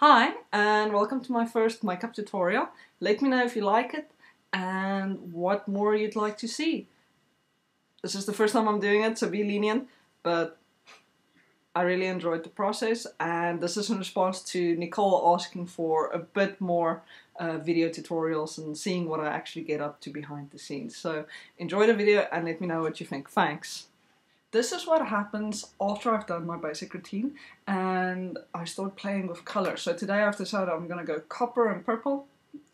Hi and welcome to my first makeup tutorial. Let me know if you like it and what more you'd like to see. This is the first time I'm doing it, so be lenient, but I really enjoyed the process, and this is in response to Nicole asking for a bit more video tutorials and seeing what I actually get up to behind the scenes. So enjoy the video and let me know what you think. Thanks. This is what happens after I've done my basic routine and I start playing with color. So today I've decided I'm going to go copper and purple.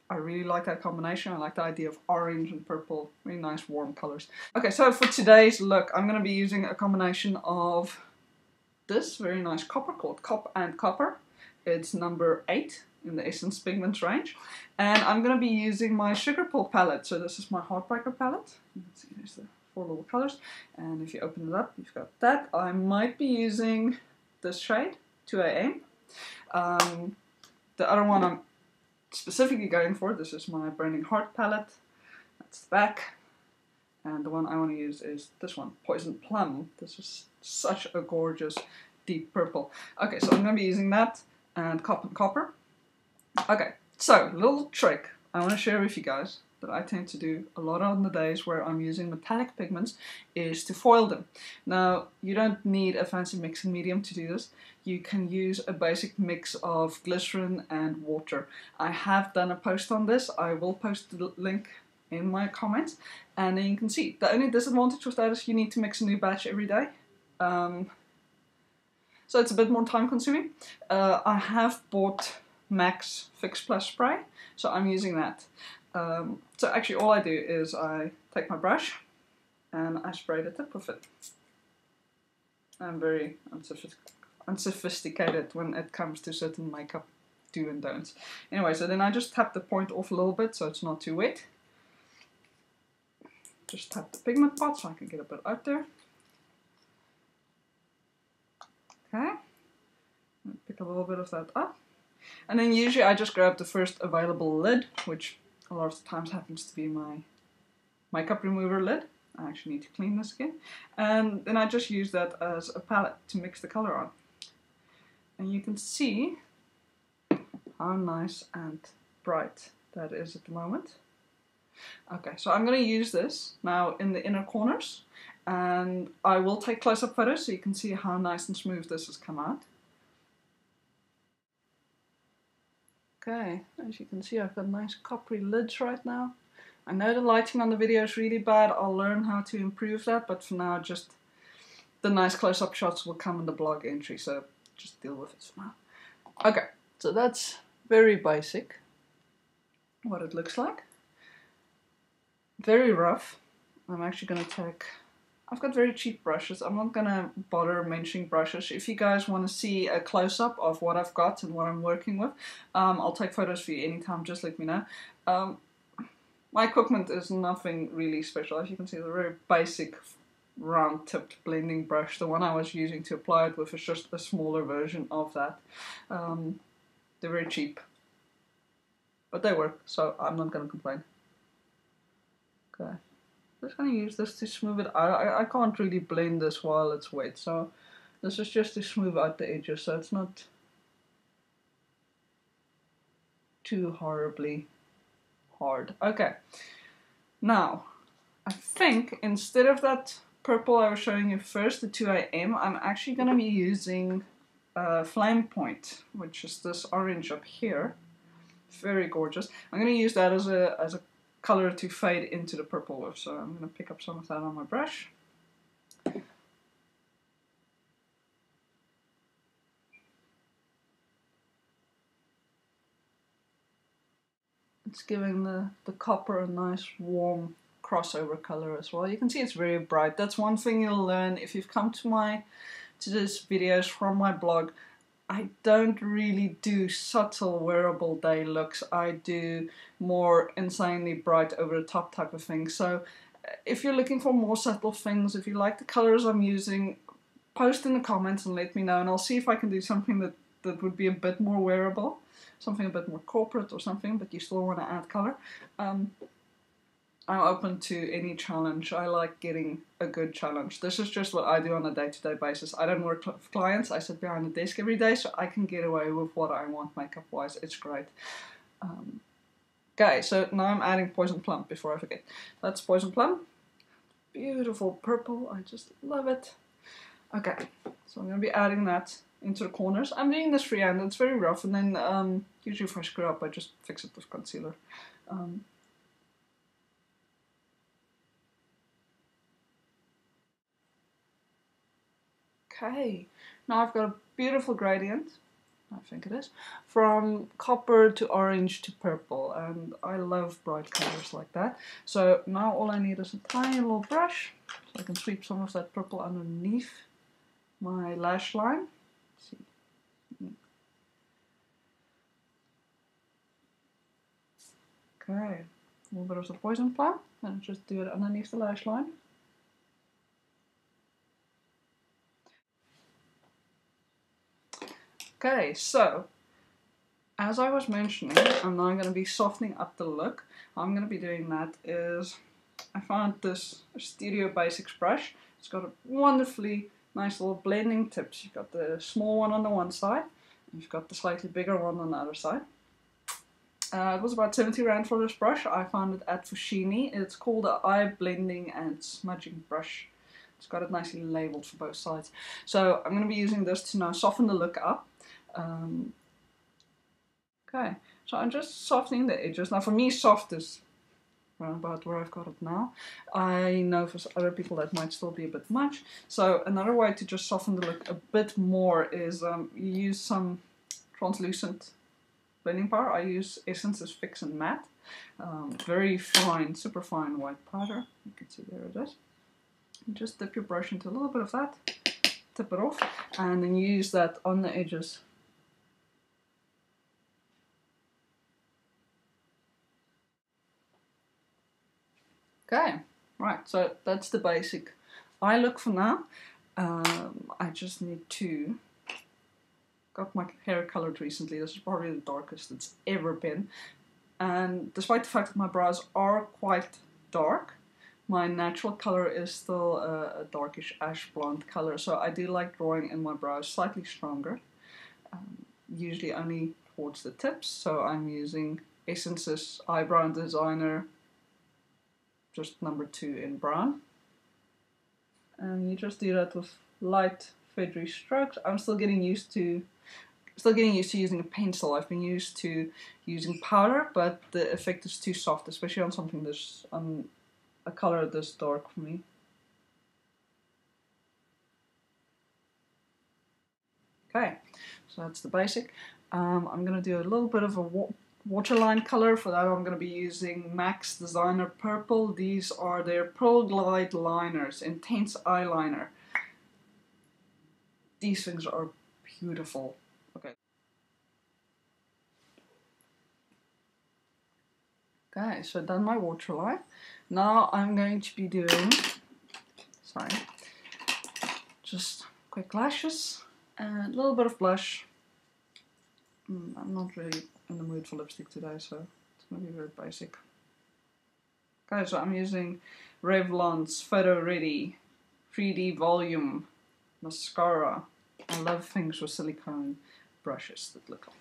I really like that combination. I like the idea of orange and purple, really nice warm colors. Okay, so for today's look I'm going to be using a combination of this very nice copper called Cop and Copper. It's number 8 in the Essence Pigments range. And I'm going to be using my Sugar Pull palette. So this is my Heartbreaker palette. You can see there's the 4 little colors, and if you open it up you've got that. I might be using this shade 2am. The other one I'm specifically going for, this is my Burning Heart palette, that's the back, and the one I want to use is this one, Poison Plum. This is such a gorgeous deep purple. Okay, so I'm going to be using that and Cop and Copper. Okay, so little trick I want to share with you guys that I tend to do a lot on the days where I'm using metallic pigments is to foil them. Now, you don't need a fancy mixing medium to do this. You can use a basic mix of glycerin and water. I have done a post on this. I will post the link in my comments, and then you can see. The only disadvantage with that is you need to mix a new batch every day. So it's a bit more time consuming. I have bought Max Fix Plus Spray, so I'm using that. So actually all I do is I take my brush and I spray the tip with it. I'm very unsophisticated when it comes to certain makeup do and don'ts. Anyway, so then I just tap the point off a little bit so it's not too wet. Just tap the pigment pot so I can get a bit out there. Okay, pick a little bit of that up. And then usually I just grab the first available lid, which a lot of the times happens to be my makeup remover lid. I actually need to clean this again. And then I just use that as a palette to mix the color on. And you can see how nice and bright that is at the moment. Okay, so I'm going to use this now in the inner corners, and I will take close-up photos so you can see how nice and smooth this has come out. Okay, as you can see I've got nice coppery lids right now. I know the lighting on the video is really bad. I'll learn how to improve that, but for now just the nice close-up shots will come in the blog entry, so just deal with it for now. Okay, so that's very basic what it looks like. Very rough. I'm actually going to take... I've got very cheap brushes. I'm not going to bother mentioning brushes. If you guys want to see a close-up of what I've got and what I'm working with, I'll take photos for you anytime, just let me know. My equipment is nothing really special. As you can see, it's a very basic round-tipped blending brush. The one I was using to apply it with is just a smaller version of that. They're very cheap, but they work, so I'm not going to complain. Okay. I'm just going to use this to smooth it out. I can't really blend this while it's wet, so this is just to smooth out the edges so it's not too horribly hard. Okay, now I think instead of that purple I was showing you first, the 2am, I'm actually going to be using Flame Point, which is this orange up here. Very gorgeous. I'm going to use that as a color to fade into the purple with, so I'm going to pick up some of that on my brush. It's giving the copper a nice warm crossover color as well. You can see it's very bright. That's one thing you'll learn if you've come to this videos from my blog. I don't really do subtle wearable day looks. I do more insanely bright over the top type of thing. So if you're looking for more subtle things, if you like the colors I'm using, post in the comments and let me know, and I'll see if I can do something that would be a bit more wearable, something a bit more corporate or something, but you still want to add color. I'm open to any challenge. I like getting a good challenge. This is just what I do on a day-to-day basis. I don't work for clients. I sit behind a desk every day, so I can get away with what I want makeup-wise. It's great. Okay, so now I'm adding Poison Plum before I forget. That's Poison Plum. Beautiful purple. I just love it. Okay, so I'm going to be adding that into the corners. I'm doing this freehand. It's very rough, and then usually if I screw up, I just fix it with concealer. Okay, now I've got a beautiful gradient, I think it is, from copper to orange to purple, and I love bright colors like that. So now all I need is a tiny little brush, so I can sweep some of that purple underneath my lash line. Let's see. Okay, a little bit of the Poison Plum, and just do it underneath the lash line. Okay, so as I was mentioning, I'm now going to be softening up the look. How I'm going to be doing that is, I found this Studio Basics brush. It's got a wonderfully nice little blending tips. You've got the small one on the one side, and you've got the slightly bigger one on the other side. It was about 70 Rand for this brush. I found it at Fushini. It's called an eye blending and smudging brush. It's got it nicely labeled for both sides. So I'm going to be using this to now soften the look up. Okay, so I'm just softening the edges. Now for me, soft is around about where I've got it now. I know for other people that might still be a bit much. So another way to just soften the look a bit more is you use some translucent blending powder. I use Essence's Fix and Matte. Very fine, super fine white powder. You can see there it is. You just dip your brush into a little bit of that, tip it off, and then use that on the edges. Okay, right, so that's the basic eye look for now. I just need to, got my hair colored recently. This is probably the darkest it's ever been. And despite the fact that my brows are quite dark, my natural color is still a darkish ash blonde color. So I do like drawing in my brows slightly stronger, usually only towards the tips. So I'm using Essence's Eyebrow Designer, just number 2 in brown. And you just do that with light feathery strokes. I'm still getting used to using a pencil. I've been used to using powder, but the effect is too soft, especially on something this a color this dark for me. Okay, so that's the basic. I'm gonna do a little bit of a waterline color. For that I'm going to be using MAC's Designer Purple. These are their Pearl Glide liners, intense eyeliner. These things are beautiful. Okay. Okay, so done my waterline. Now I'm going to be doing, just quick lashes and a little bit of blush. I'm not really in the mood for lipstick today, so it's going to be very basic. Okay, so I'm using Revlon's Photo Ready 3D Volume Mascara. I love things with silicone brushes that look like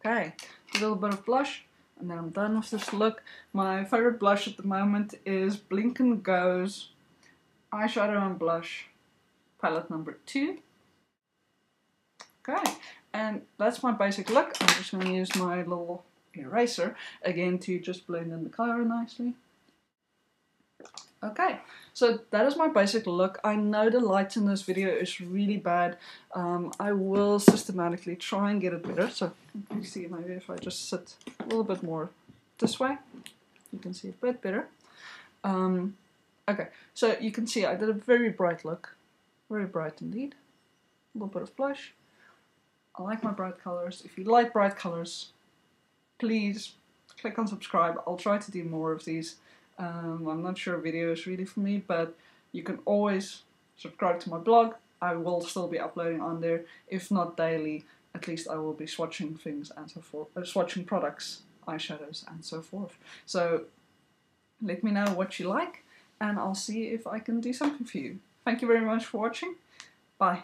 that. Okay, a little bit of blush, and then I'm done with this look. My favorite blush at the moment is Blink & Go's Eyeshadow and Blush palette number 2. Okay, and that's my basic look. I'm just going to use my little eraser again to just blend in the color nicely. Okay, so that is my basic look. I know the light in this video is really bad. I will systematically try and get it better. So you see, maybe if I just sit a little bit more this way, you can see it a bit better. Okay, so you can see I did a very bright look, very bright indeed. A little bit of blush. I like my bright colors. If you like bright colors, please click on subscribe. I'll try to do more of these. I'm not sure video is really for me, but you can always subscribe to my blog. I will still be uploading on there. If not daily, at least I will be swatching things and so forth, swatching products eyeshadows and so forth. So let me know what you like and I'll see if I can do something for you. Thank you very much for watching. Bye.